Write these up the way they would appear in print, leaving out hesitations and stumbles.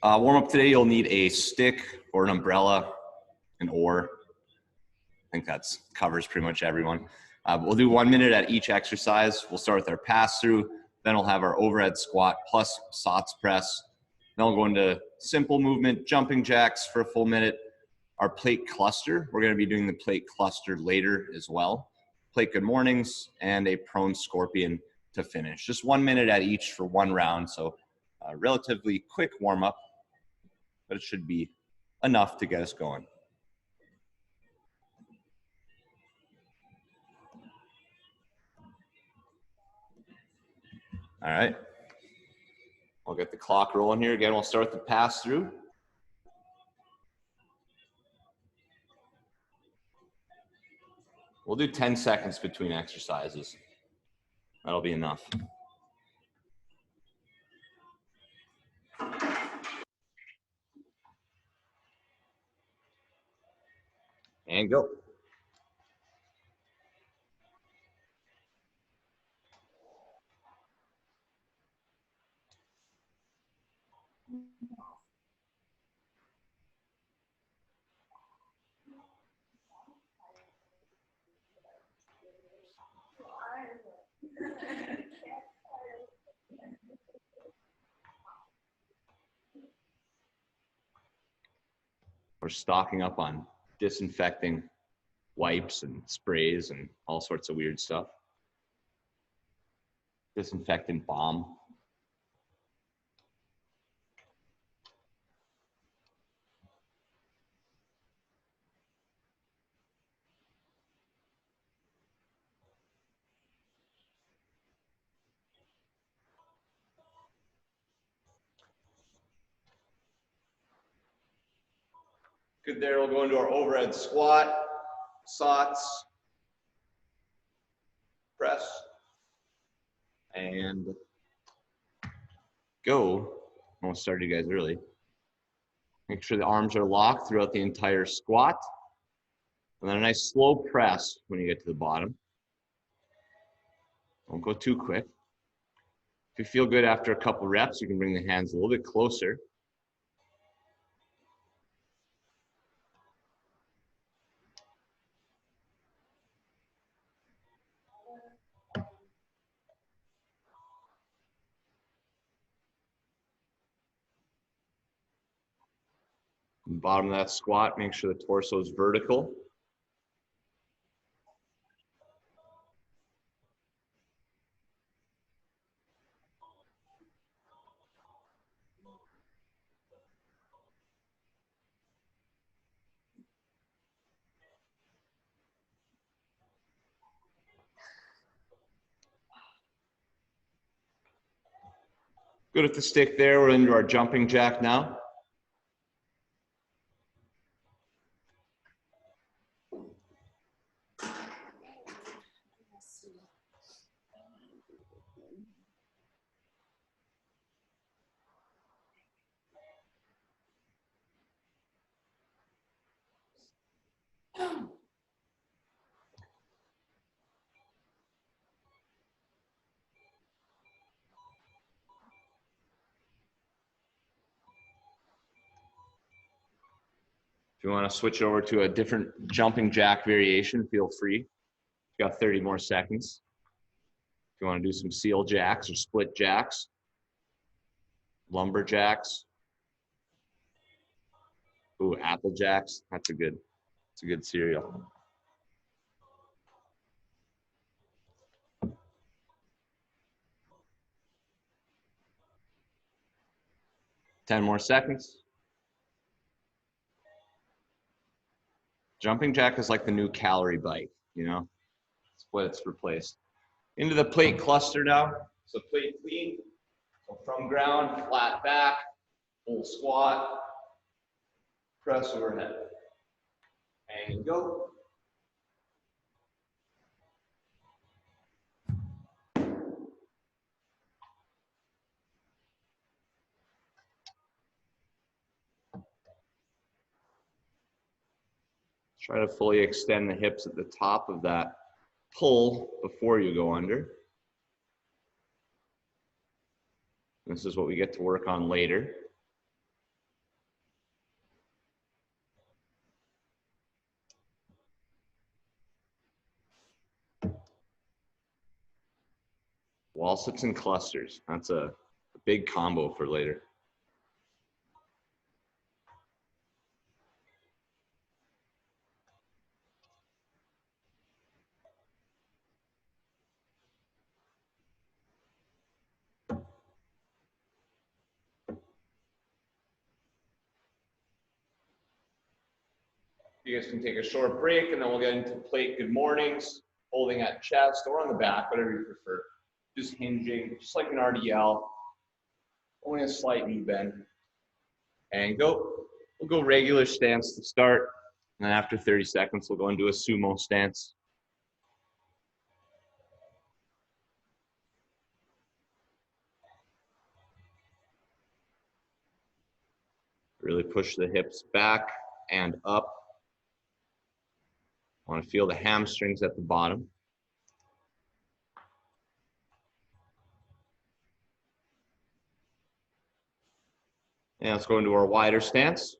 Warm up today, you'll need a stick or an umbrella, an oar. I think that covers pretty much everyone. We'll do 1 minute at each exercise. We'll start with our pass through, then we'll have our overhead squat plus SOTS press. Then we'll go into simple movement, jumping jacks for a full minute. Our plate cluster, we're gonna be doing the plate cluster later as well. Plate good mornings and a prone scorpion to finish. Just 1 minute at each for one round. So relatively quick warm up, but it should be enough to get us going. All right, I'll get the clock rolling here. Again, we'll start with the pass through. We'll do 10 seconds between exercises. That'll be enough. And go. We're stocking up on disinfecting wipes and sprays and all sorts of weird stuff. Disinfectant balm. Good there, we'll go into our overhead squat, SOTS, press, and go. I want to start you guys early. Make sure the arms are locked throughout the entire squat. And then a nice slow press when you get to the bottom. Don't go too quick. If you feel good after a couple reps, you can bring the hands a little bit closer. Bottom of that squat, make sure the torso is vertical. Good at the stick there. We're into our jumping jack now. If you want to switch over to a different jumping jack variation, feel free. You've got 30 more seconds. If you want to do some seal jacks or split jacks, lumberjacks. Ooh, apple jacks. That's a good cereal. Ten more seconds. Jumping jack is like the new calorie bike, you know? That's what it's replaced. Into the plate cluster now. So plate clean. So from ground, flat back, full squat, press overhead. And go. Try to fully extend the hips at the top of that pull before you go under. This is what we get to work on later. Wall sits and clusters. That's a big combo for later. You guys can take a short break and then we'll get into plate good mornings, holding at chest or on the back, whatever you prefer. Just hinging, just like an RDL, only a slight knee bend. And go. We'll go regular stance to start, and then after 30 seconds, we'll go into a sumo stance. Really push the hips back and up. I want to feel the hamstrings at the bottom. And let's go into our wider stance.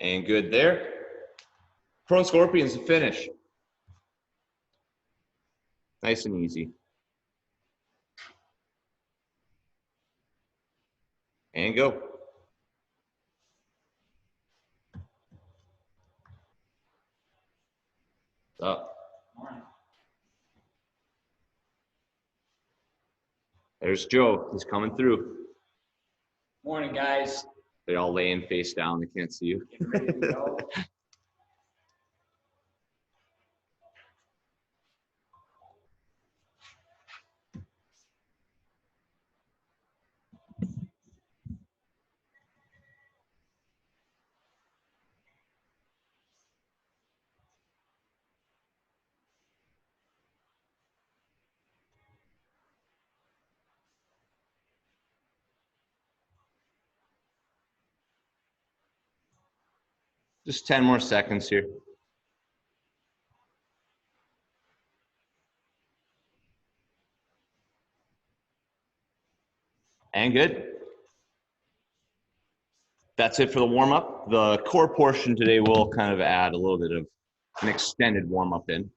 And good there. Prone scorpions to finish. Nice and easy. And go. Up. There's Joe. He's coming through. Morning, guys. They're all laying face down. They can't see you. Getting ready to go. Just 10 more seconds here. And good. That's it for the warm-up. The core portion today will kind of add a little bit of an extended warm-up in,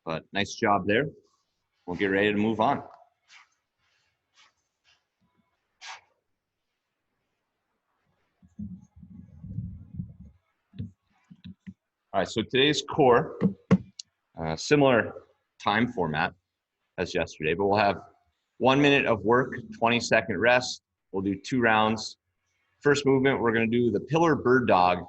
but nice job there. We'll get ready to move on. All right, so today's core, similar time format as yesterday, but we'll have 1 minute of work, 20-second rest. We'll do 2 rounds. First movement, we're gonna do the pillar bird dog,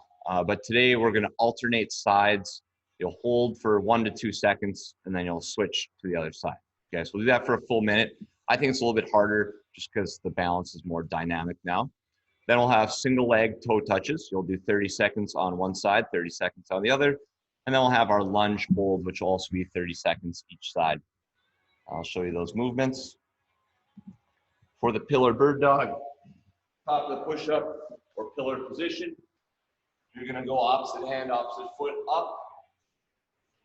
but today we're gonna alternate sides. You'll hold for 1 to 2 seconds, and then you'll switch to the other side. Okay, so we'll do that for a full minute. I think it's a little bit harder just because the balance is more dynamic now. Then we'll have single leg toe touches. You'll do 30 seconds on one side, 30 seconds on the other. And then we'll have our lunge hold, which will also be 30 seconds each side. I'll show you those movements. For the pillar bird dog, top of the push-up or pillar position, you're gonna go opposite hand, opposite foot, up,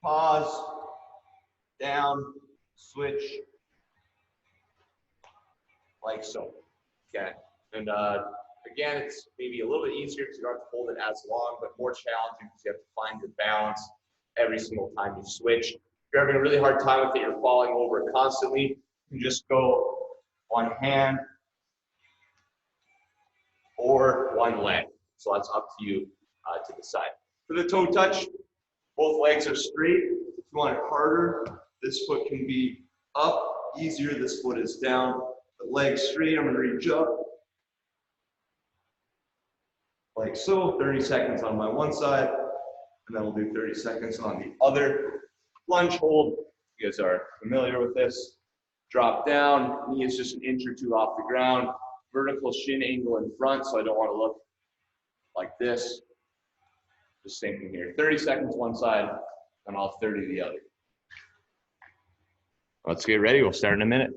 pause, down, switch, like so, okay? And again, it's maybe a little bit easier because you don't have to hold it as long, but more challenging because you have to find your balance every single time you switch. If you're having a really hard time with it, you're falling over it constantly, you can just go one hand or one leg. So that's up to you to decide. For the toe touch, both legs are straight. If you want it harder, this foot can be up, easier, this foot is down. The legs straight, I'm gonna reach up. Like so, 30 seconds on my one side, and then we'll do 30 seconds on the other. Lunge hold, you guys are familiar with this. Drop down, knee is just an inch or two off the ground. Vertical shin angle in front, so I don't want to look like this. Just same thing here. 30 seconds one side, and I'll 30 the other. Let's get ready, we'll start in a minute.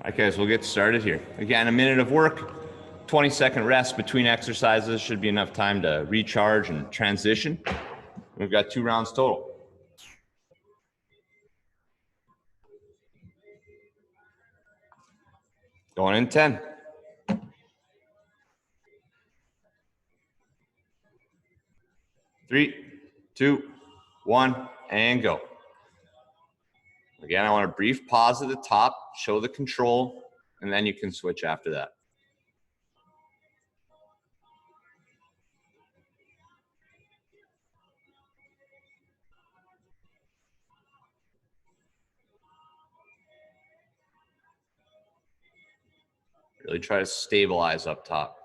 All right, guys, we'll get started here. Again, a minute of work, 20-second rest between exercises. Should be enough time to recharge and transition. We've got 2 rounds total. Going in 10. 3, 2, 1, and go. Again, I want a brief pause at the top, show the control, and then you can switch after that. Really try to stabilize up top.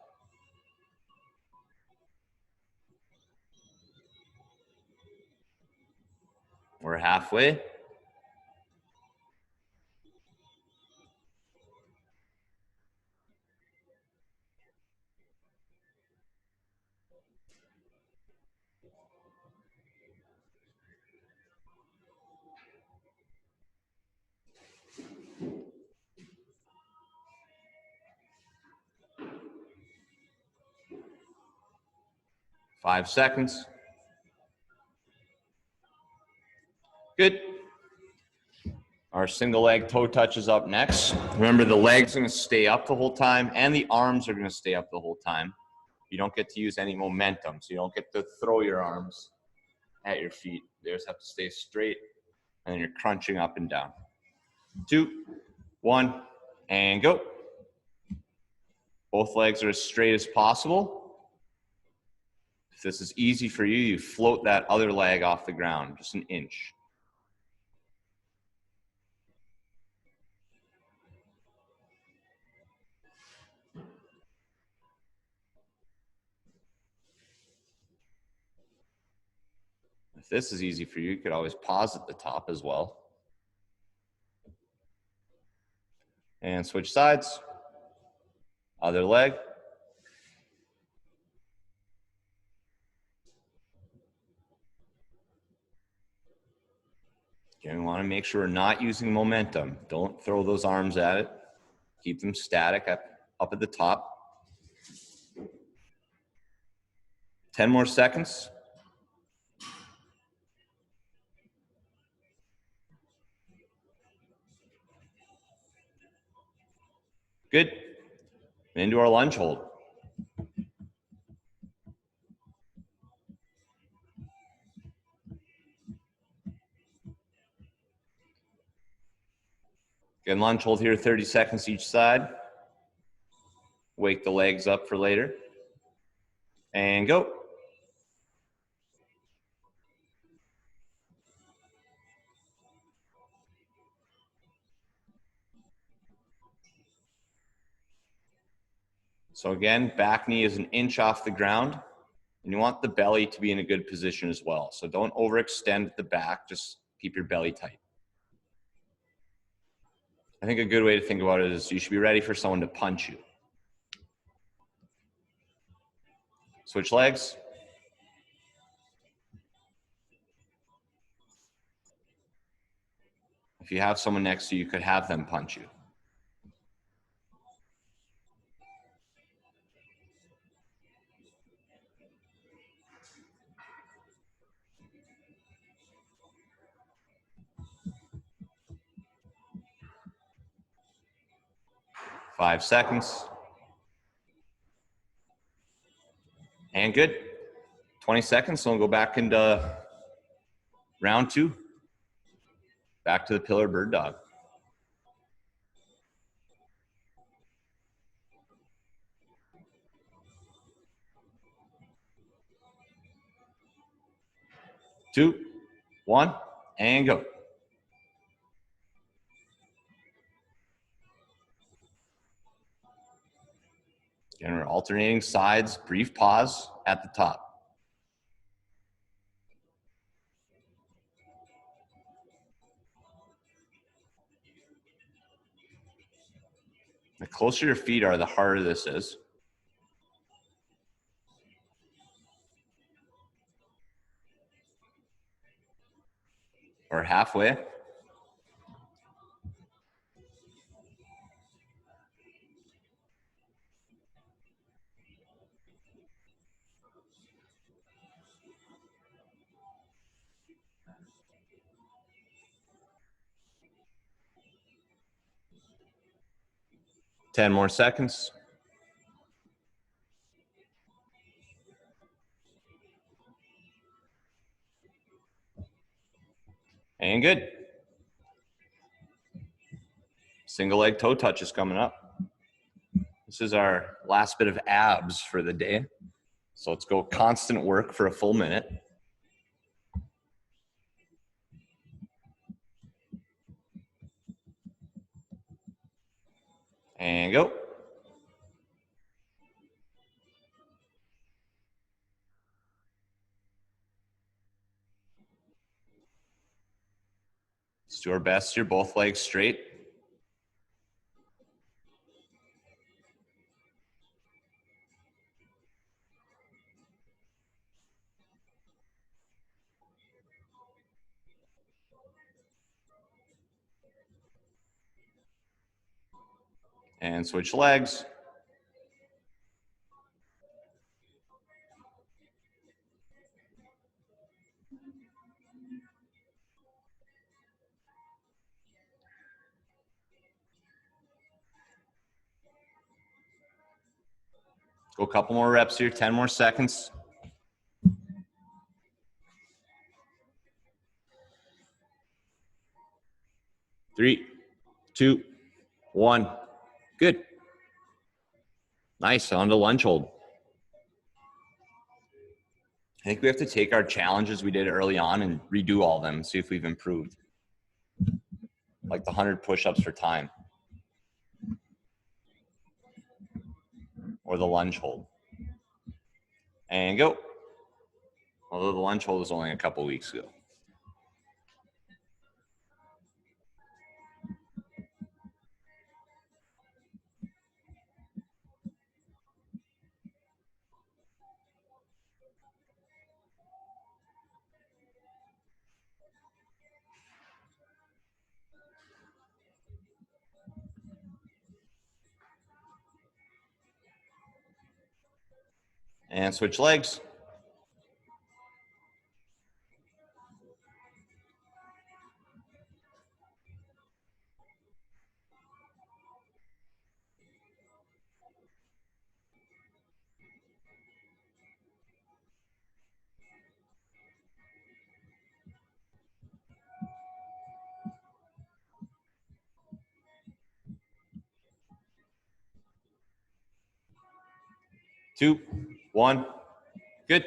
We're halfway. Five seconds. Good. Our single leg toe touch is up next. Remember, the leg's going to stay up the whole time, and the arms are going to stay up the whole time. You don't get to use any momentum, so you don't get to throw your arms at your feet. They just have to stay straight, and then you're crunching up and down. 2, 1, and go. Both legs are as straight as possible. If this is easy for you, you float that other leg off the ground, just an inch. If this is easy for you, you could always pause at the top as well. And switch sides. Other leg. Again, we want to make sure we're not using momentum. Don't throw those arms at it. Keep them static up at the top. 10 more seconds. Good. Into our lunge hold. Again, lunge hold here, 30 seconds each side. Wake the legs up for later. And go. So again, back knee is an inch off the ground, and you want the belly to be in a good position as well. So don't overextend at the back, just keep your belly tight. I think a good way to think about it is you should be ready for someone to punch you. Switch legs. If you have someone next to you, you could have them punch you. Five seconds. And good. 20 seconds, so we'll go back into round 2. Back to the pillar bird dog. Two, one, and go. Again, we're alternating sides, brief pause at the top. The closer your feet are, the harder this is. We're halfway. 10 more seconds. And good. Single leg toe touch is coming up. This is our last bit of abs for the day. So let's go constant work for a full minute. And go. Let's do our best here, both legs straight. And switch legs. Go a couple more reps here, 10 more seconds. Three, two, one. Good. Nice, on to lunge hold. I think we have to take our challenges we did early on and redo all of them, see if we've improved. Like the 100 push-ups for time. Or the lunge hold. And go. Although the lunge hold was only a couple weeks ago. And switch legs. Two, one. Good.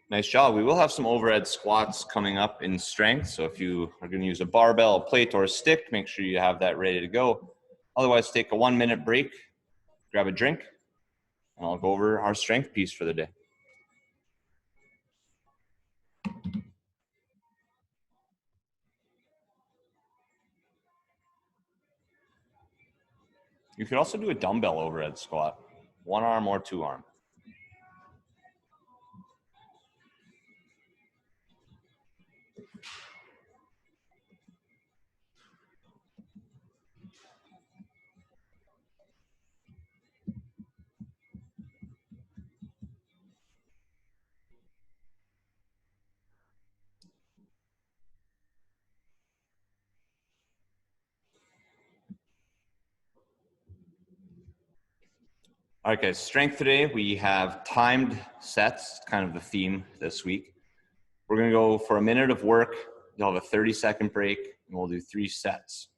Nice job. We will have some overhead squats coming up in strength. So if you are going to use a barbell, a plate, or a stick, make sure you have that ready to go. Otherwise, take a 1-minute break, grab a drink, and I'll go over our strength piece for the day. You could also do a dumbbell overhead squat, 1 arm or 2 arm. All right, guys, strength today, we have timed sets, kind of the theme this week. We're gonna go for a minute of work, you'll have a 30-second break, and we'll do 3 sets.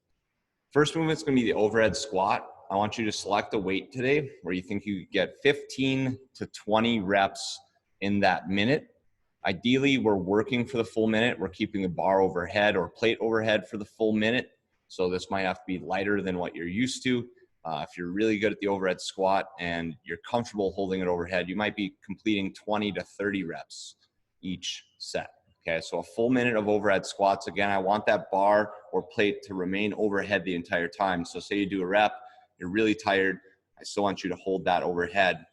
First movement's gonna be the overhead squat. I want you to select a weight today where you think you get 15 to 20 reps in that minute. Ideally, we're working for the full minute. We're keeping the bar overhead or plate overhead for the full minute. So this might have to be lighter than what you're used to. If you're really good at the overhead squat and you're comfortable holding it overhead, you might be completing 20 to 30 reps each set. Okay, so a full minute of overhead squats. Again, I want that bar or plate to remain overhead the entire time. So say you do a rep, you're really tired. I still want you to hold that overhead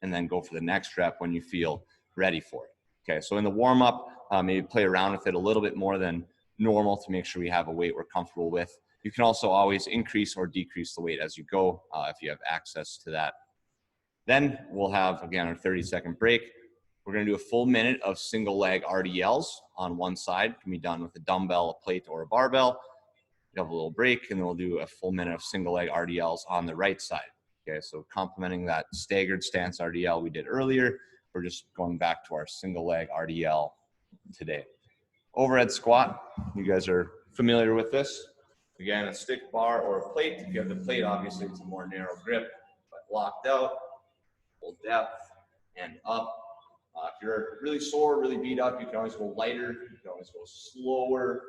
and then go for the next rep when you feel ready for it. Okay, so in the warm up, maybe play around with it a little bit more than normal to make sure we have a weight we're comfortable with. You can also always increase or decrease the weight as you go if you have access to that. Then we'll have, again, our 30-second break. We're gonna do a full minute of single leg RDLs on one side. It can be done with a dumbbell, a plate, or a barbell. You have a little break, and then we'll do a full minute of single leg RDLs on the right side. Okay, so complementing that staggered stance RDL we did earlier, we're just going back to our single leg RDL today. Overhead squat, you guys are familiar with this. Again, a stick bar or a plate. If you have the plate, obviously it's a more narrow grip, but locked out, full depth, and up. If you're really sore, really beat up, you can always go lighter, you can always go slower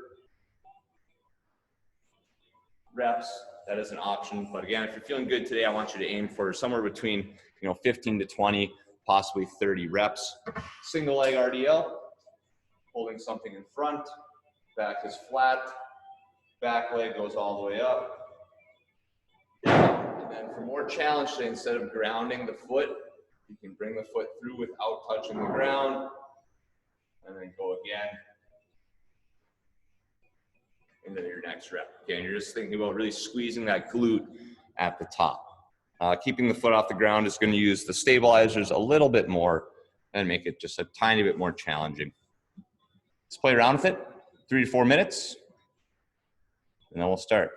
reps. That is an option. But again, if you're feeling good today, I want you to aim for somewhere between 15 to 20, possibly 30 reps. Single leg RDL, holding something in front, back is flat, back leg goes all the way up. And then for more challenge today, instead of grounding the foot, you can bring the foot through without touching the ground, and then go again into your next rep. Okay, and you're just thinking about really squeezing that glute at the top. Keeping the foot off the ground is going to use the stabilizers a little bit more and make it just a tiny bit more challenging. Let's play around with it, 3 to 4 minutes, and then we'll start.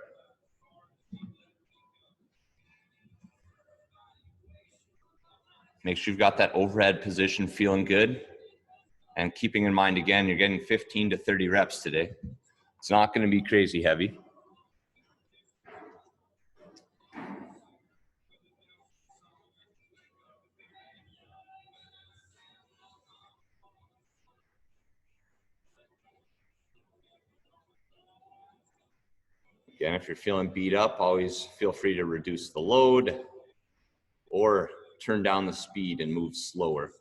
Make sure you've got that overhead position feeling good, and keeping in mind, again, you're getting 15 to 30 reps today. It's not going to be crazy heavy. Again, if you're feeling beat up, always feel free to reduce the load or turn down the speed and move slower.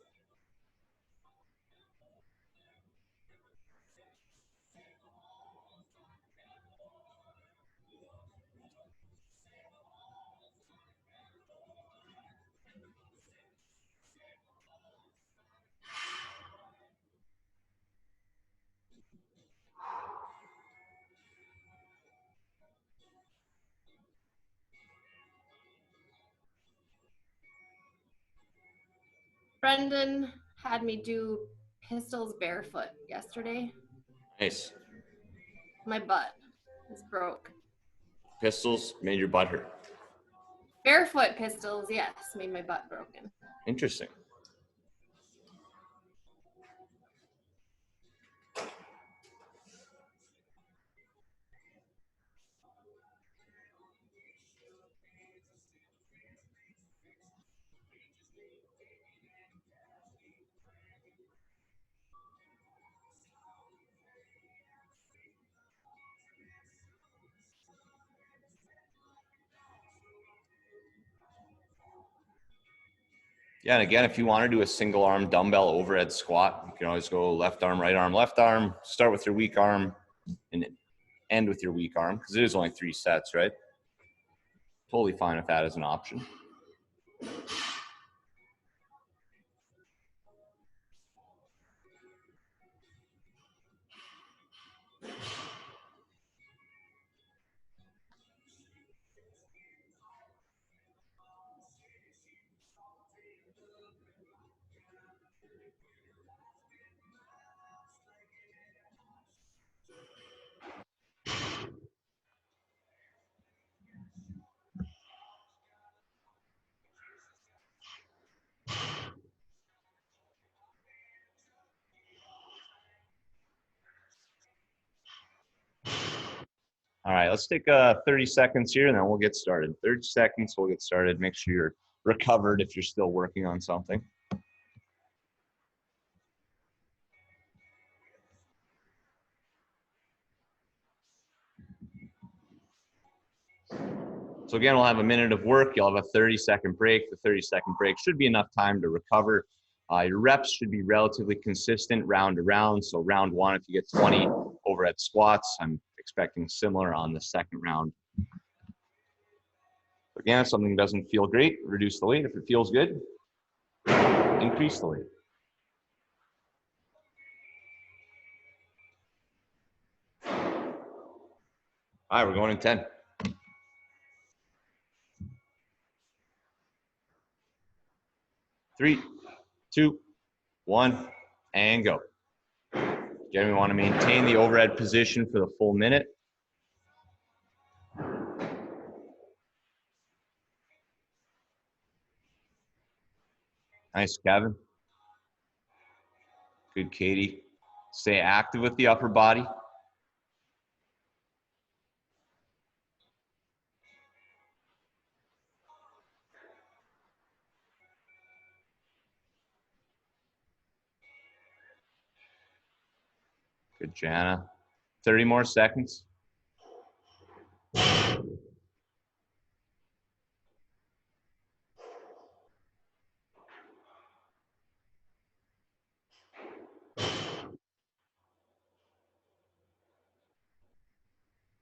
Brendan had me do pistols barefoot yesterday. Nice. My butt is broke. Pistols made your butt hurt. Barefoot pistols, yes, made my butt broken. Interesting. Yeah, and again, if you want to do a single arm dumbbell overhead squat, you can always go left arm, right arm, left arm. Start with your weak arm and end with your weak arm, because it is only 3 sets, right? Totally fine with that as an option. All right, let's take 30 seconds here and then we'll get started. 30 seconds, we'll get started. Make sure you're recovered if you're still working on something. So again, we'll have a minute of work. You'll have a 30-second break. The 30-second break should be enough time to recover. Your reps should be relatively consistent round to round. So round 1, if you get 20 overhead squats, I'm expecting similar on the second round. Again, if something doesn't feel great, reduce the weight. If it feels good, increase the weight. All right, we're going in 10. 3, 2, 1, and go. Again, we want to maintain the overhead position for the full minute. Nice, Kevin. Good, Katie. Stay active with the upper body. Good, Jana. 30 more seconds.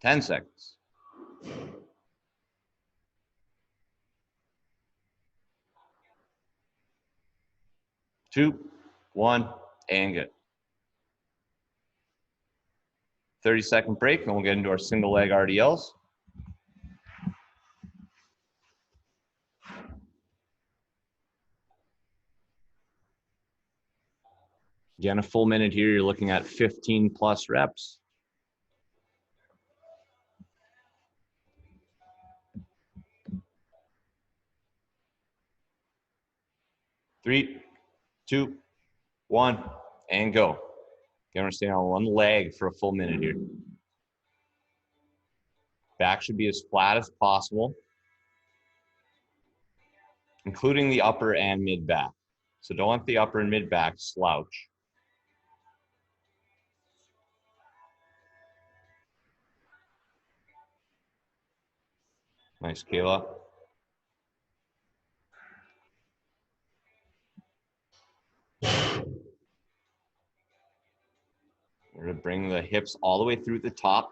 Ten seconds. 2, 1, and good. 30-second break, and we'll get into our single leg RDLs. Again, a full minute here, you're looking at 15 plus reps. Three, 2, 1, and go. Again, we're staying on one leg for a full minute here. Back should be as flat as possible, including the upper and mid back. So don't let the upper and mid back slouch. Nice, Kayla. We're going to bring the hips all the way through the top.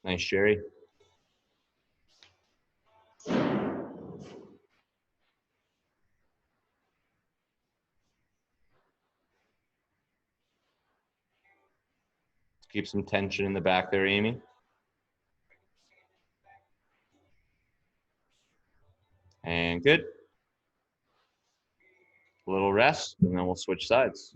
Nice, Sherry. Keep some tension in the back there, Amy. And good. A little rest, and then we'll switch sides.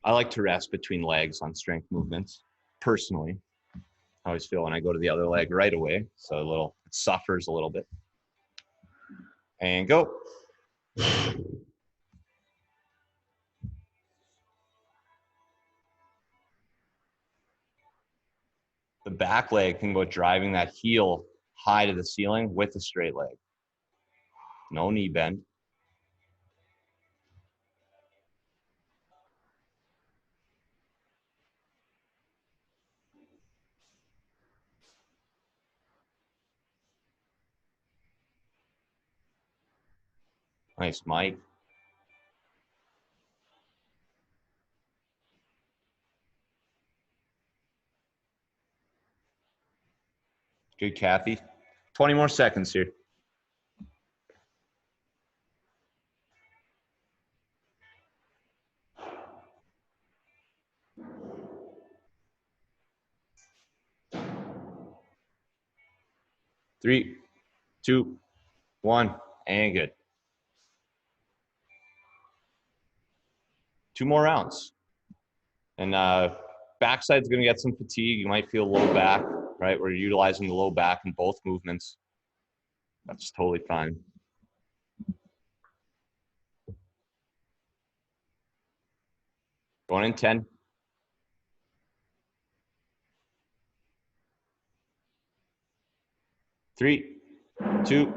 I like to rest between legs on strength movements, personally. I always feel when I go to the other leg right away, so it suffers a little bit. And go. The back leg can go driving that heel high to the ceiling with a straight leg. No knee bend. Nice, Mike. Good, Kathy. 20 more seconds here. Three, 2, 1, and good. 2 more rounds. And backside's going to get some fatigue. You might feel low back, right? We're utilizing the low back in both movements. That's totally fine. Going in 10. 3, 2,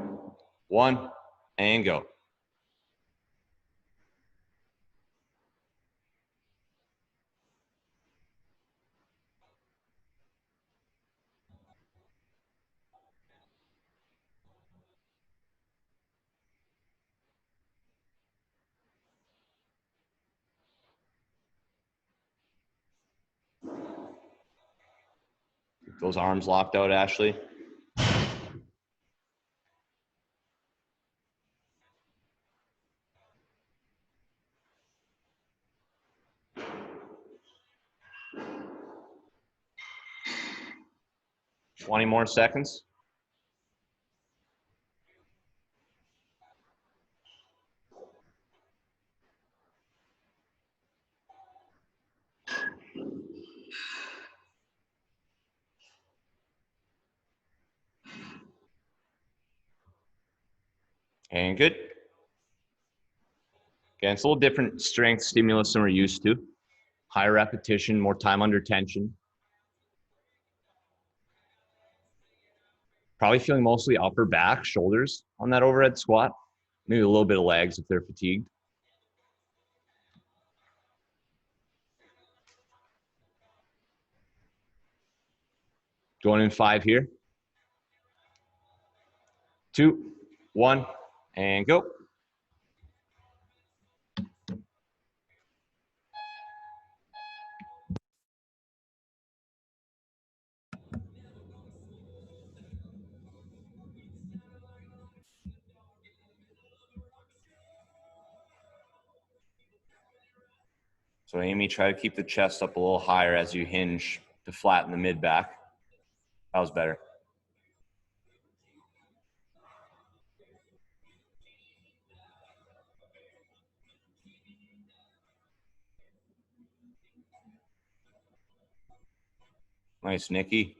1, and go. Keep those arms locked out, Ashley. Twenty more seconds. And good. Again, it's a little different strength stimulus than we're used to. Higher repetition, more time under tension. Probably feeling mostly upper back, shoulders on that overhead squat. Maybe a little bit of legs if they're fatigued. Going in 5 here. 2, 1, and go. So Amy, try to keep the chest up a little higher as you hinge to flatten the mid back. That was better. Nice, Nikki.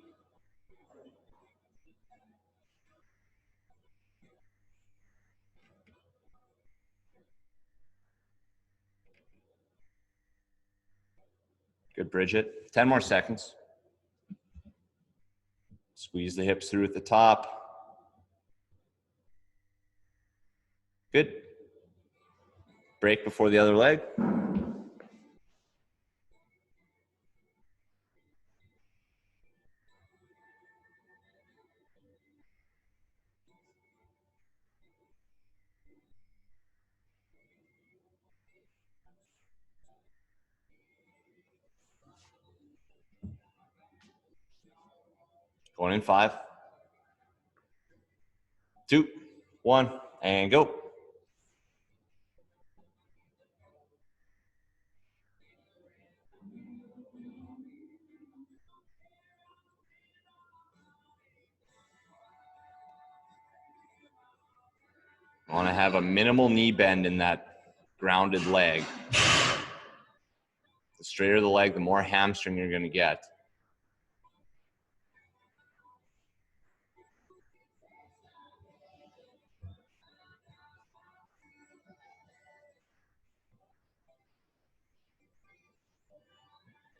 Good, Bridget. 10 more seconds. Squeeze the hips through at the top. Good. Break before the other leg. Going in 5, 2, 1, and go. I want to have a minimal knee bend in that grounded leg. The straighter the leg, the more hamstring you're going to get.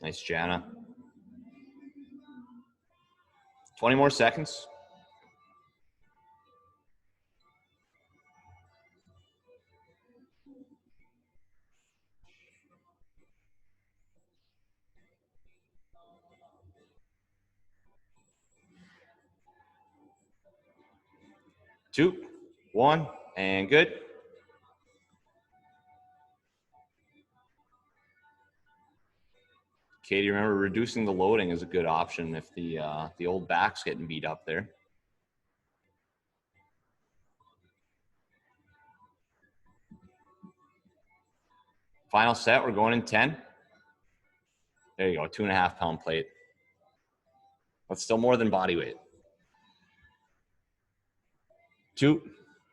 Nice, Jana. 20 more seconds. Two, one, and good. Katie, remember reducing the loading is a good option if the old back's getting beat up there. Final set, we're going in 10. There you go, 2.5 pound plate. That's still more than body weight. 2,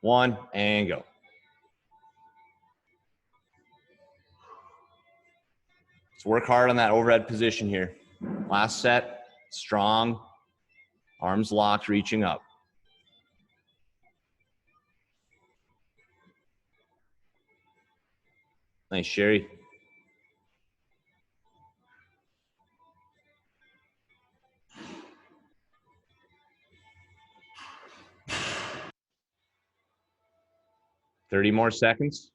1, and go. Let's work hard on that overhead position here. Last set, strong, arms locked, reaching up. Nice, Sherry. Thirty more seconds.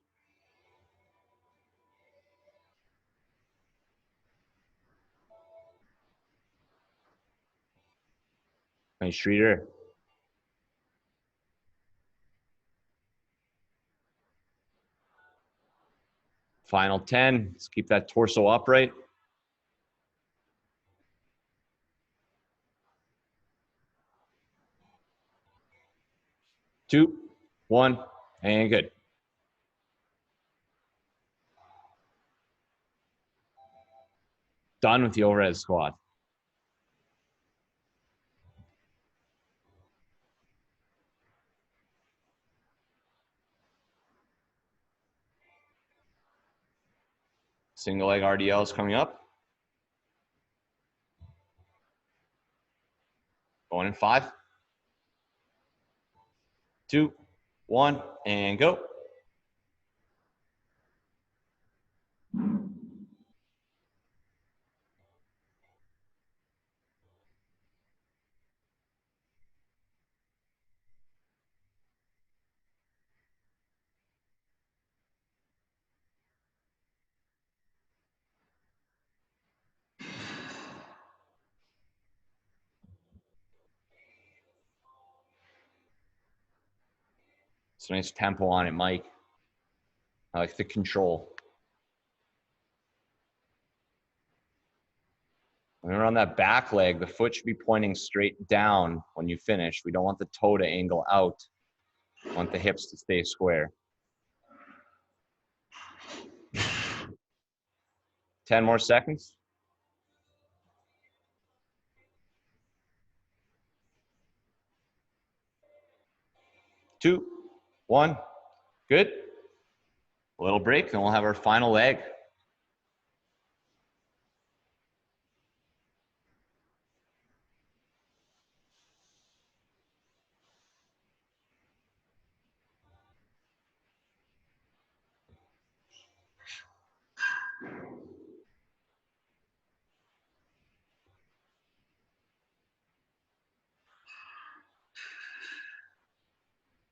Nice, Streeter. Final 10. Let's keep that torso upright. Two, one, and good. Done with the overhead squat. Single leg RDL is coming up. Going in 5, 2, 1, and go. It's a nice tempo on it, Mike. I like the control. When we're on that back leg, the foot should be pointing straight down when you finish. We don't want the toe to angle out. We want the hips to stay square. 10 more seconds. 2, 1, good. A little break, then we'll have our final leg.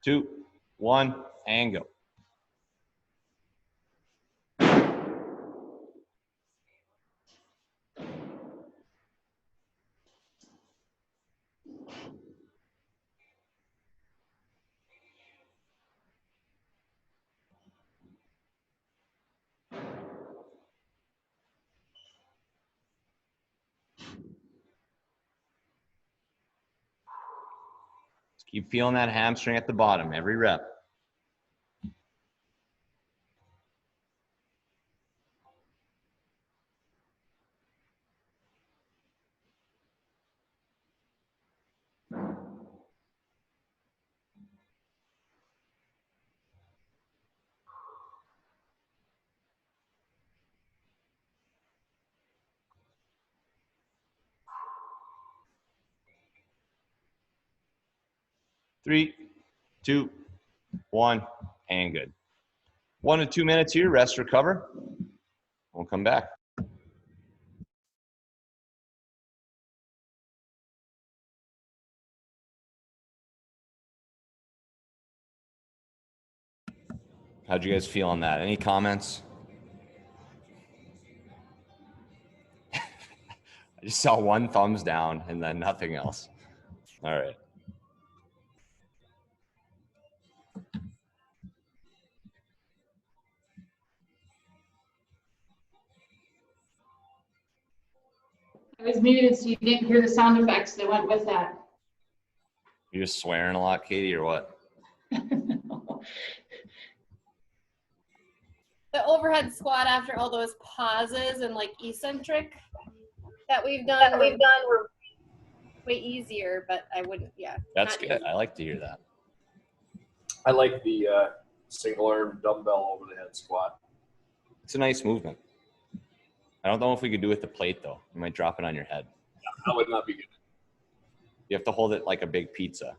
Two, one, and go. Just keep feeling that hamstring at the bottom every rep. Three, two, one, and good. 1 to 2 minutes here, rest, recover. We'll come back. How'd you guys feel on that? Any comments? I just saw one thumbs down and then nothing else. All right. I was muted so you didn't hear the sound effects that went with that. You're just swearing a lot, Katie, or what? The overhead squat after all those pauses and like eccentric that we've done were way easier, but I wouldn't, yeah. That's good. I like to hear that. I like the single arm dumbbell over the head squat. It's a nice movement. I don't know if we could do it with the plate, though. You might drop it on your head. That would not be good. You have to hold it like a big pizza.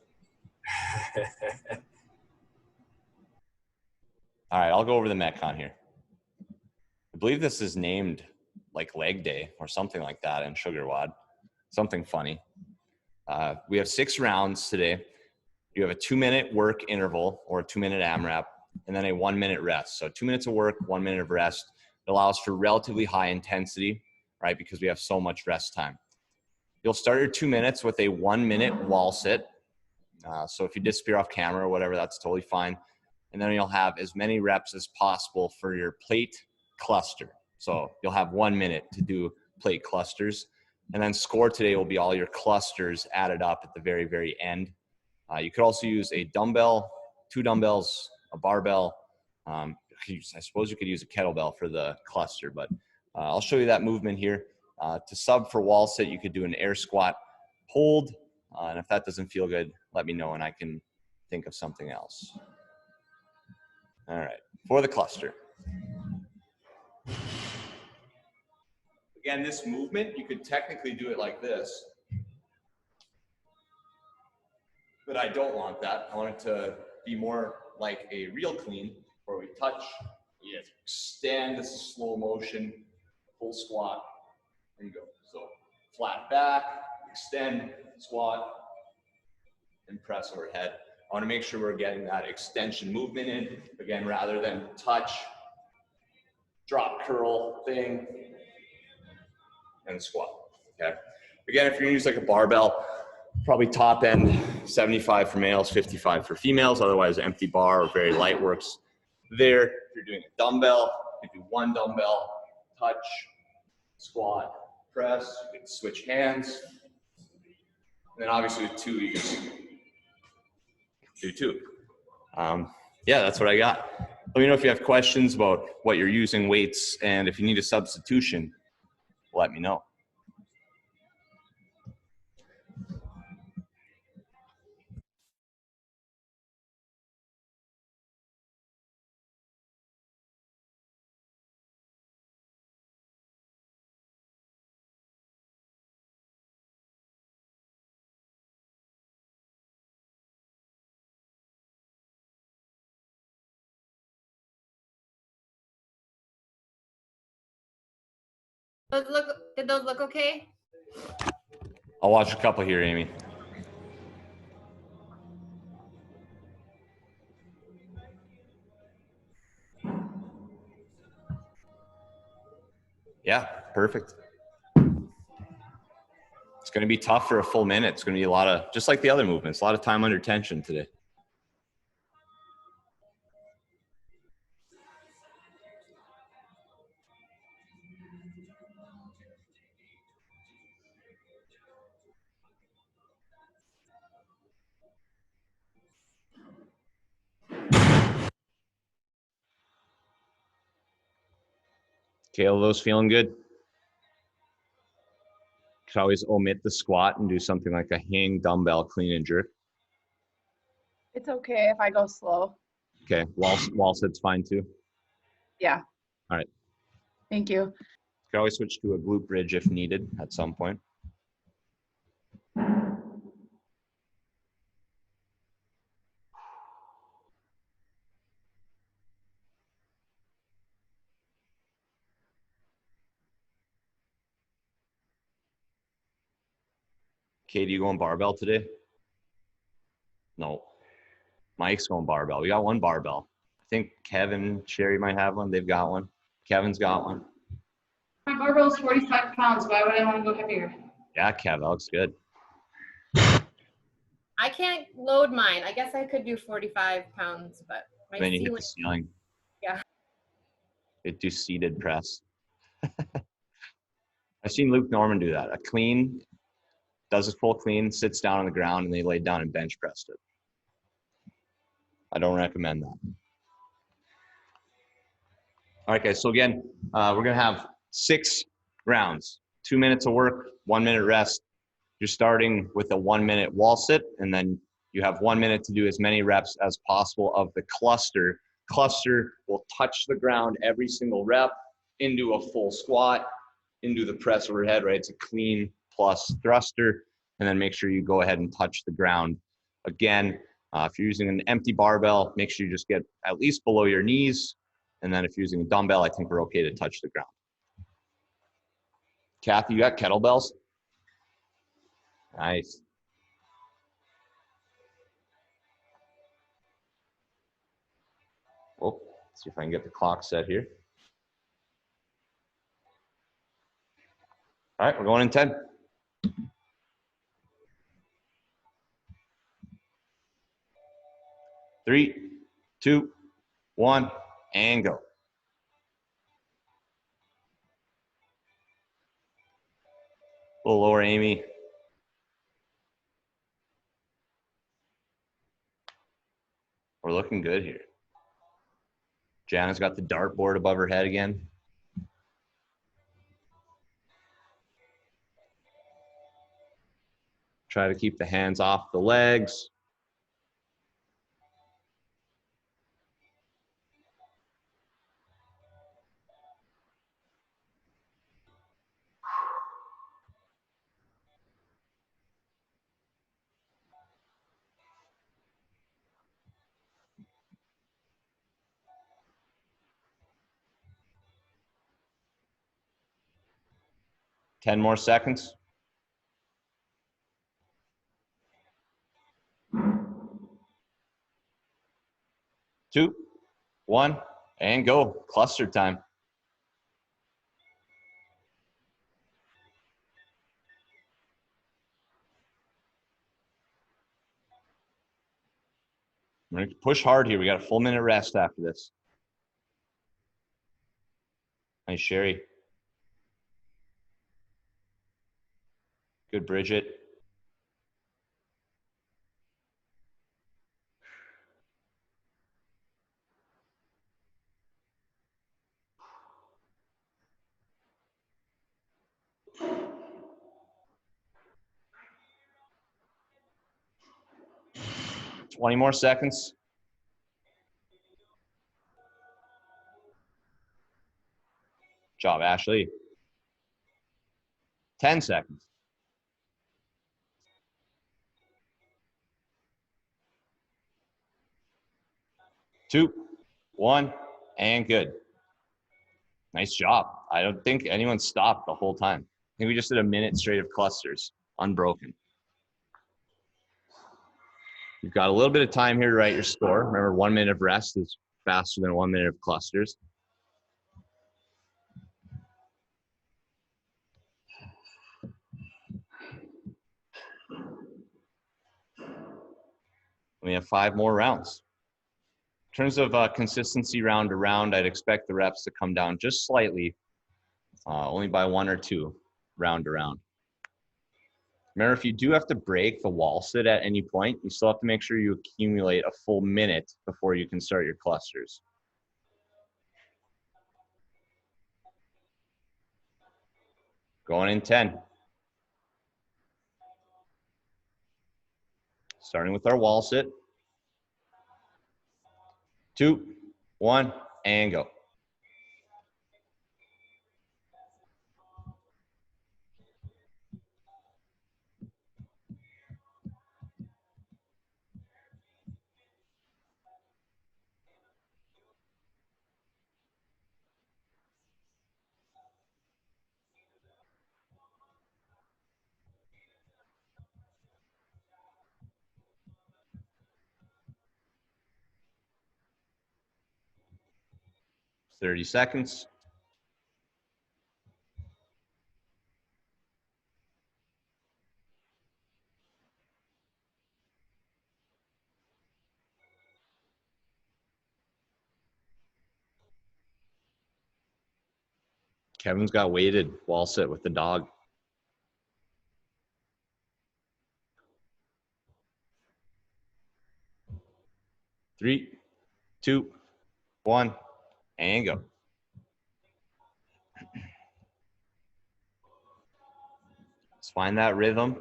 All right, I'll go over the Metcon here. I believe this is named like leg day or something like that in Sugar Wad. Something funny. We have 6 rounds today. You have a 2-minute work interval or a 2-minute AMRAP, and then a 1-minute rest. So 2 minutes of work, 1 minute of rest. It allows for relatively high intensity, right? Because we have so much rest time. You'll start your 2 minutes with a 1-minute wall sit. So if you disappear off camera or whatever, that's totally fine. And then you'll have as many reps as possible for your plate cluster. So you'll have 1 minute to do plate clusters. And then score today will be all your clusters added up at the very, very end. You could also use a dumbbell, 2 dumbbells, a barbell. I suppose you could use a kettlebell for the cluster, but I'll show you that movement here. To sub for wall sit, you could do an air squat hold. And if that doesn't feel good, let me know and I can think of something else. All right, for the cluster. Again, this movement, you could technically do it like this. But I don't want that. I want it to be more like a real clean where we touch, you extend, this is slow motion, full squat, and go. So flat back, extend, squat, and press overhead. I want to make sure we're getting that extension movement in, again, rather than touch, drop curl thing, and squat, okay? Again, if you're gonna use like a barbell, probably top end 75 for males, 55 for females, otherwise empty bar or very light works there. If you're doing a dumbbell, you can do one dumbbell, touch, squat, press, you can switch hands. And then obviously with two, you can do two. Yeah, that's what I got. Let me know if you have questions about what you're using, weights, and if you need a substitution, let me know. Did those look okay? I'll watch a couple here, Amy. Yeah, perfect. It's going to be tough for a full minute. It's going to be a lot of, just like the other movements, a lot of time under tension today. Okay, all those feeling good? Could always omit the squat and do something like a hang dumbbell clean and jerk. It's okay if I go slow. Okay, wall sit's fine too. Yeah. All right. Thank you. Could always switch to a glute bridge if needed at some point. Katie, you going barbell today? No. Mike's going barbell. We got one barbell. I think Kevin, Sherry might have one. They've got one. Kevin's got one. My barbell is 45 pounds. Why would I want to go heavier? Yeah, Kev, that looks good. I can't load mine. I guess I could do 45 pounds, but my Then you hit ceiling. the ceiling. Yeah. It do seated press. I've seen Luke Norman do that. A clean, does a full clean, sits down on the ground, and they laid down and bench pressed it. I don't recommend that. All right, guys. So again, we're gonna have 6 rounds. 2 minutes of work, 1 minute rest. You're starting with a 1 minute wall sit, and then you have 1 minute to do as many reps as possible of the cluster. Cluster will touch the ground every single rep into a full squat, into the press overhead, right? It's a clean plus thruster, and then make sure you go ahead and touch the ground. Again, if you're using an empty barbell, make sure you just get at least below your knees. And then if you're using a dumbbell, I think we're okay to touch the ground. Kathy, you got kettlebells? Nice. Oh, let's see if I can get the clock set here. All right, we're going in 10. 3, 2, 1, and go. A little lower, Amy. We're looking good here. Jana's got the dartboard above her head again. Try to keep the hands off the legs. 10 more seconds. 2, 1, and go. Cluster time. We're going to push hard here. We got a full minute rest after this. Nice, Sherry. Good, Bridget. Twenty more seconds. Job, Ashley. 10 seconds. 2, 1, and good. Nice job. I don't think anyone stopped the whole time. I think we just did a minute straight of clusters, unbroken. You've got a little bit of time here to write your score. Remember, 1 minute of rest is faster than 1 minute of clusters. We have 5 more rounds. In terms of consistency round to round, I'd expect the reps to come down just slightly, only by 1 or 2 round to round. Remember, if you do have to break the wall sit at any point, you still have to make sure you accumulate a full minute before you can start your clusters. Going in 10. Starting with our wall sit. 2, 1, and go. Thirty seconds. Kevin's got weighted wall sit with the dog. Three, 2, 1, and go. Let's find that rhythm.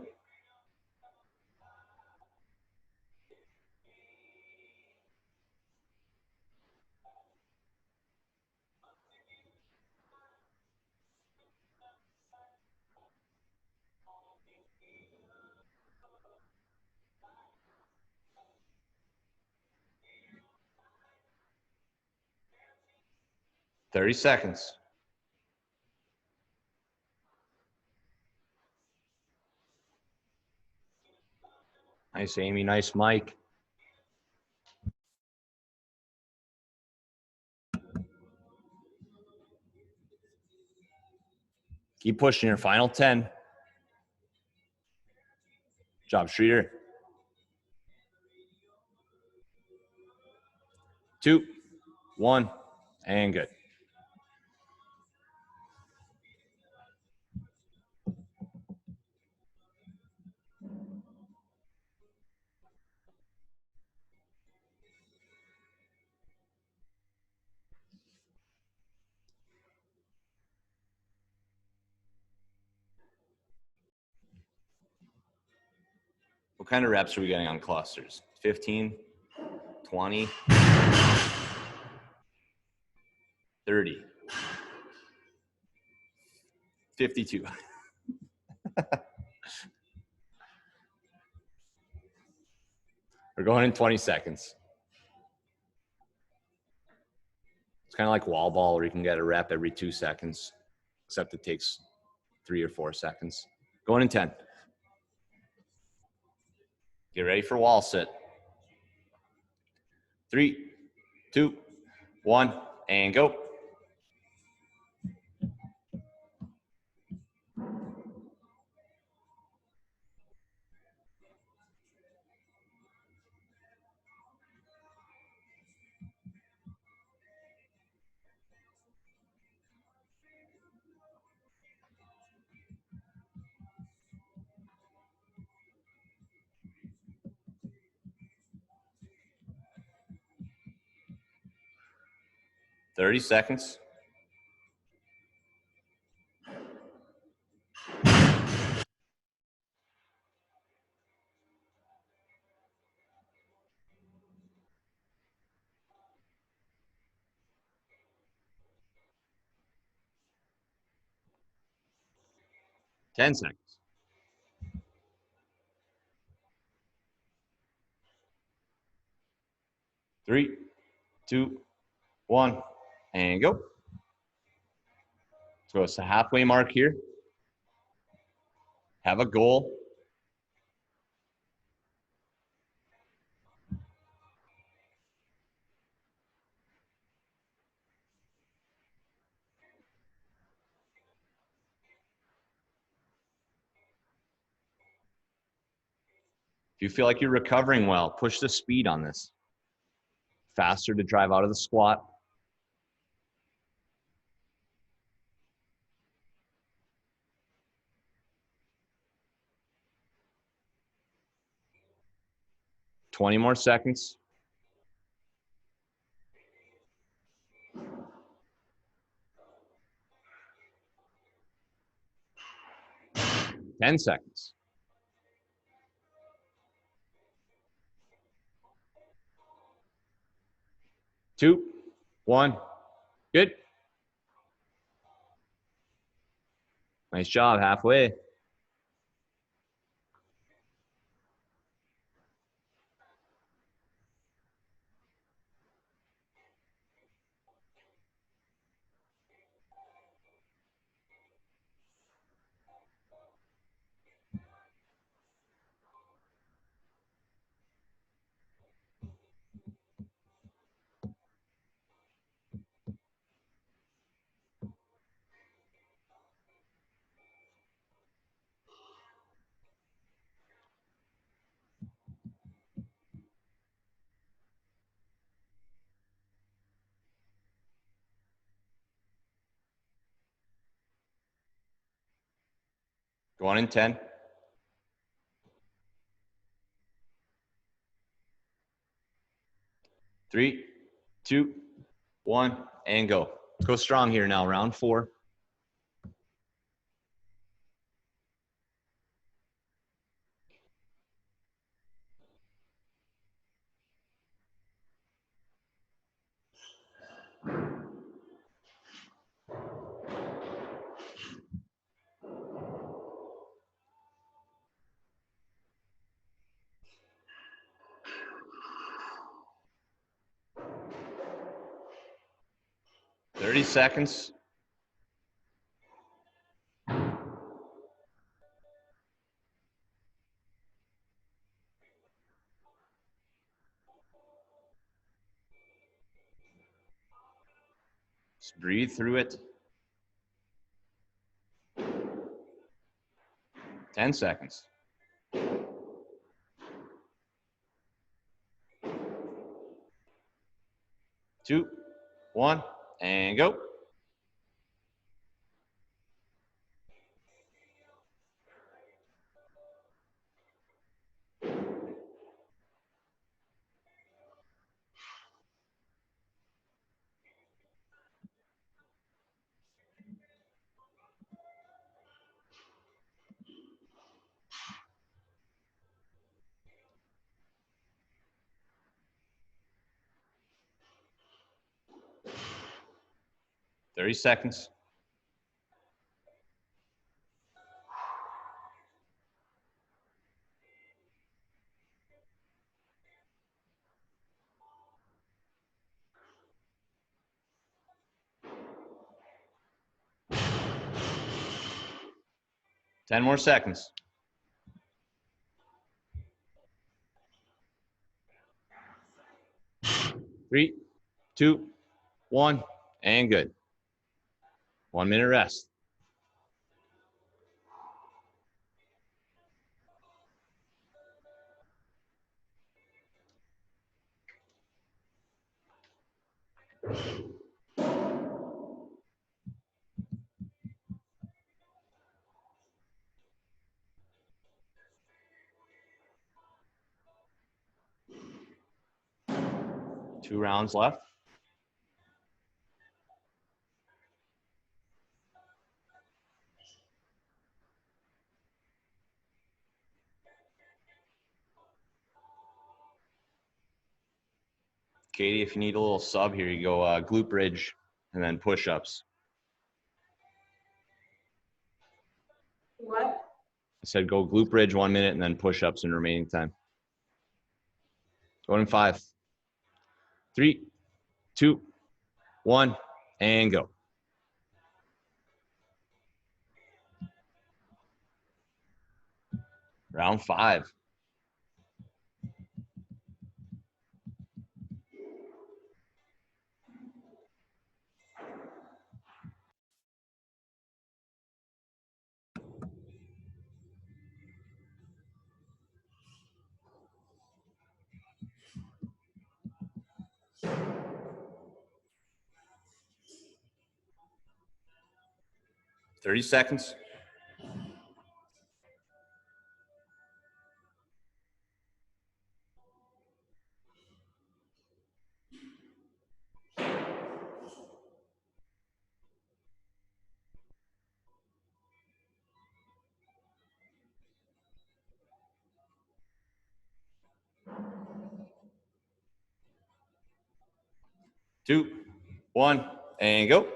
Thirty seconds. Nice, Amy. Nice, Mike. Keep pushing your final 10. Job, Streeter. 2, 1, and good. What kind of reps are we getting on clusters? 15, 20, 30, 52. We're going in 20 seconds. It's kind of like wall ball where you can get a rep every 2 seconds, except it takes 3 or 4 seconds. Going in 10. Get ready for wall sit. 3, 2, 1, and go. Thirty seconds. Ten seconds. 3, 2, 1, and go. So it's the halfway mark here. Have a goal. If you feel like you're recovering well, push the speed on this. Faster to drive out of the squat. Twenty more seconds. 10 seconds. 2, 1, good. Nice job, halfway. Going in 10. 3, 2, 1, and go. Go strong here now, round 4. Thirty seconds. Just breathe through it. 10 seconds. 2, 1, and go. Thirty seconds. 10 more seconds. 3, 2, 1, and good. 1 minute rest. Two rounds left. Katie, if you need a little sub here, you go glute bridge and then push-ups. What? I said go glute bridge 1 minute and then push-ups in remaining time. Going in 5, 3, 2, 1, and go. Round 5. Thirty seconds. Two, 1, and go.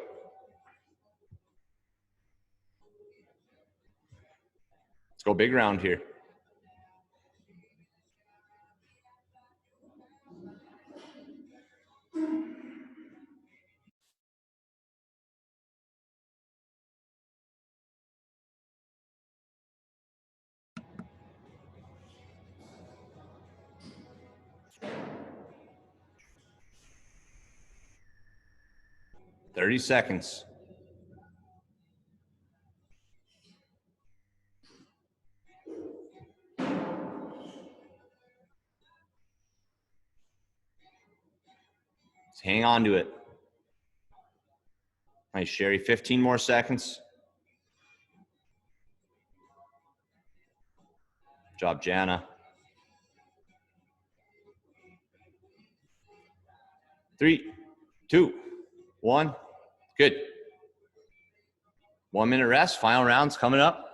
Let's go big round here. Thirty seconds. Let's hang on to it. Nice, Sherry. 15 more seconds. Good job, Jana. 3, 2, 1. Good. 1 minute rest. Final rounds coming up.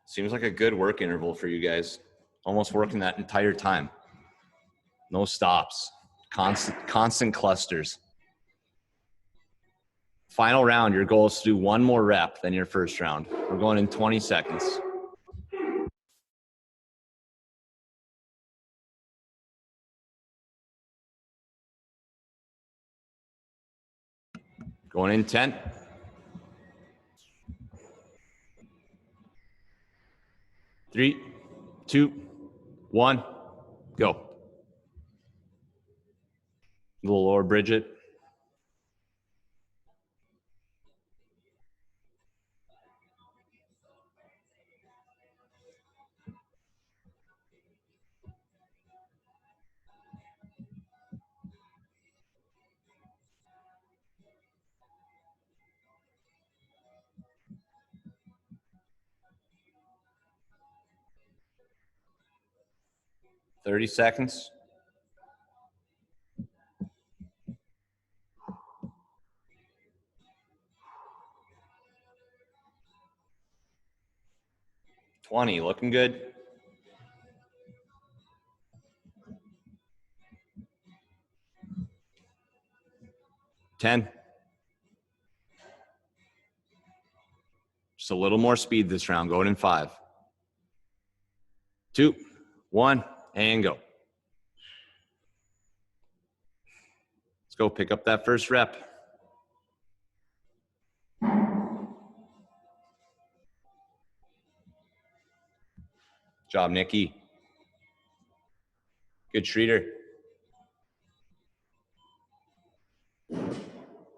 Seems like a good work interval for you guys. Almost working that entire time. No stops. Constant clusters. Final round, your goal is to do one more rep than your first round. We're going in 20 seconds. Going in 10. 3, 2, 1, go. A little lower, Bridget. Thirty seconds. Looking good. 10. Just a little more speed this round. Going in 5, 2, 1, and go. Let's go pick up that first rep. Job, Nikki. Good, Streeter.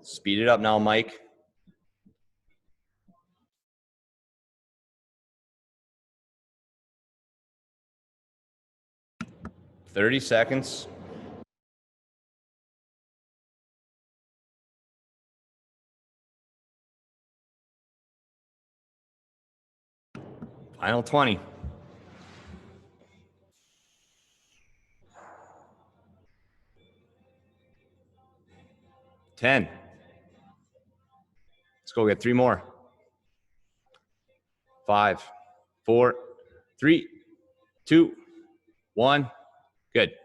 Speed it up now, Mike. "30 seconds. Final 20. "10. Let's go get 3 more. 5, 4, 3, 2, 1. Good.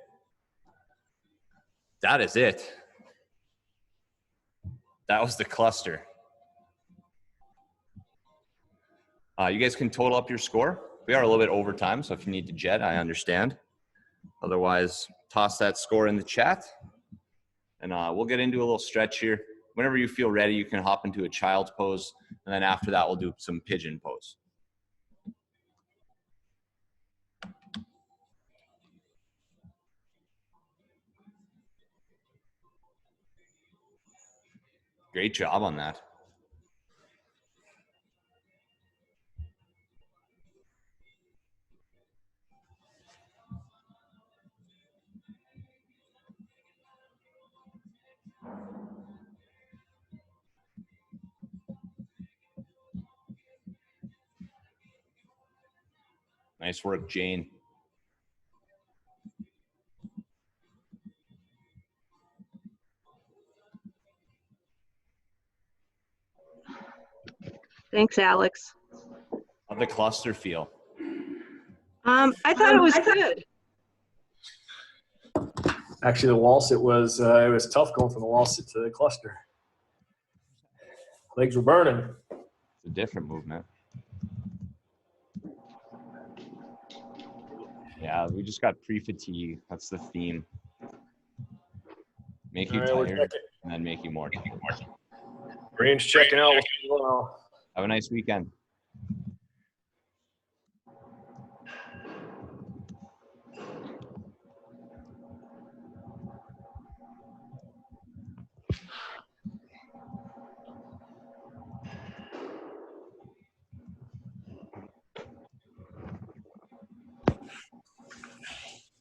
That is it. That was the cluster. You guys can total up your score. We are a little bit over time, so if you need to jet, I understand. Otherwise, toss that score in the chat. And we'll get into a little stretch here. Whenever you feel ready, you can hop into a child's pose. And then after that, we'll do some pigeon pose. Great job on that. Nice work, Jane. Thanks, Alex. How'd the cluster feel? I thought it was good. Actually, the wall sit was it was tough going from the wall sit to the cluster. Legs were burning. It's a different movement. Yeah, we just got pre-fatigue. That's the theme. Make you All right, tired and then make you more tired. Brain's checking out. We'll see you now. Have a nice weekend.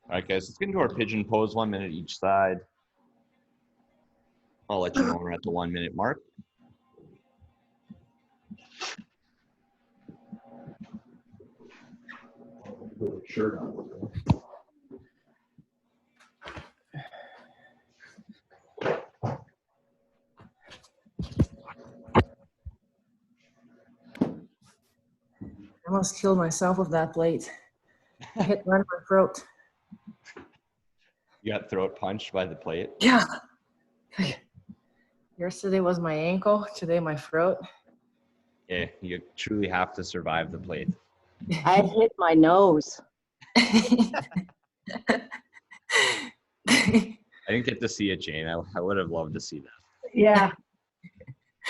All right, guys, let's get into our pigeon pose, 1 minute each side. I'll let you know when we're at the 1 minute mark. Shirt on. I almost killed myself with that plate. I hit right in my throat. You got throat punched by the plate? Yeah. Yesterday was my ankle, today my throat. Yeah, you truly have to survive the plate. I hit my nose. I didn't get to see it, Jane. I would have loved to see that. Yeah.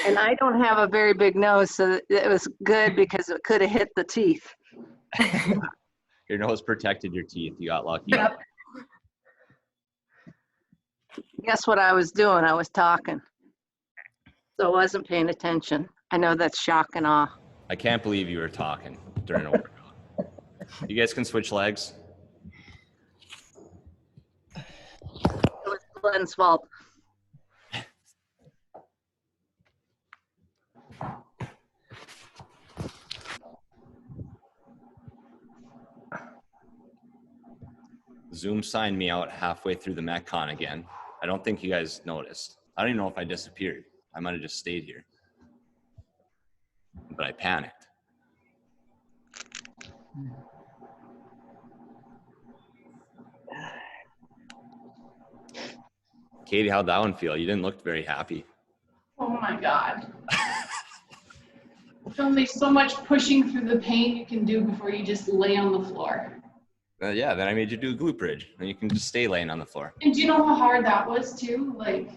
And I don't have a very big nose, so it was good because it could have hit the teeth. Your nose protected your teeth. You got lucky. Yep. Guess what I was doing? I was talking. So I wasn't paying attention. I know that's shock and awe. I can't believe you were talking during a workout. You guys can switch legs. It was Glenn's fault. Zoom signed me out halfway through the Metcon again. I don't think you guys noticed. I don't even know if I disappeared. I might have just stayed here. But I panicked. Katie, how'd that one feel? You didn't look very happy. Oh my God. There's only so much pushing through the pain you can do before you just lay on the floor. Yeah, then I made you do a glute bridge, and you can just stay laying on the floor. And do you know how hard that was too? Like,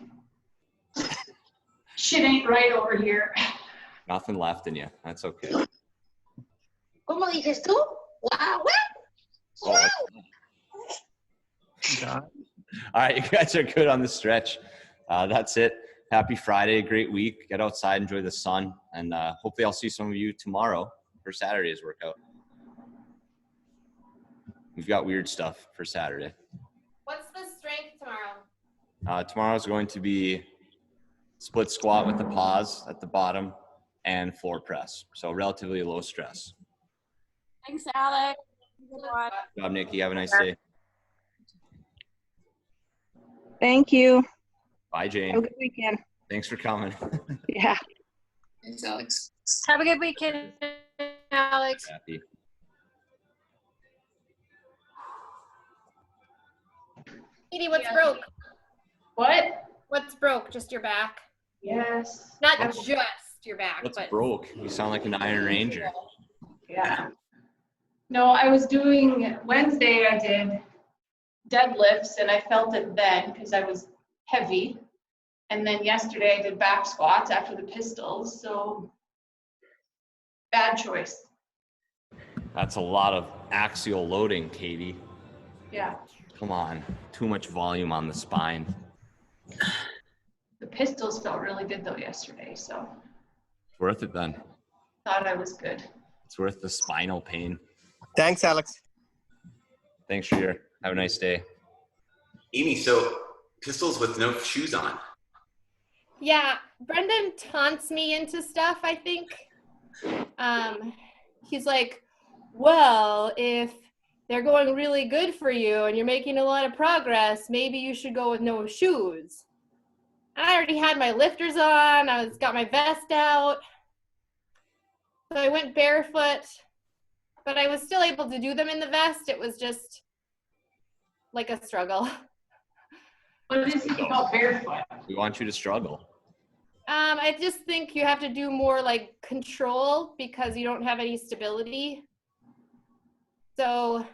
shit ain't right over here. Nothing left in you. That's okay. ¿Cómo dices tú? Wow. Oh, all right, you guys are good on the stretch. That's it. Happy Friday. Great week. Get outside, enjoy the sun, and hopefully I'll see some of you tomorrow for Saturday's workout. We've got weird stuff for Saturday. What's the strength tomorrow? Tomorrow's going to be split squat with the pause at the bottom and floor press. So relatively low stress. Thanks, Alex. Good one. Good job, Nikki. Have a nice day. Thank you. Bye, Jane. Have a good weekend. Thanks for coming. Yeah. Thanks, Alex. Have a good weekend, Alex. Happy. Edie, what's Yeah. broke? What? What's broke? Just your back? Yes. Not just your back, What's but broke? You sound like an Iron Ranger. Yeah. No, I was doing, Wednesday I did deadlifts and I felt it then because I was heavy. And then yesterday I did back squats after the pistols, so bad choice. That's a lot of axial loading, Katie. Yeah. Come on. Too much volume on the spine. The pistols felt really good though yesterday, so It's worth it then. thought I was good. It's worth the spinal pain. Thanks, Alex. Thanks, Sheer. Have a nice day. Amy, so pistols with no shoes on. yeah, Brendan taunts me into stuff, I think. He's like, well, if they're going really good for you and you're making a lot of progress, maybe you should go with no shoes. I already had my lifters on. Got my vest out. So I went barefoot, but I was still able to do them in the vest. It was just like a struggle. What is it about barefoot? We want you to struggle. I just think you have to do more like control because you don't have any stability. So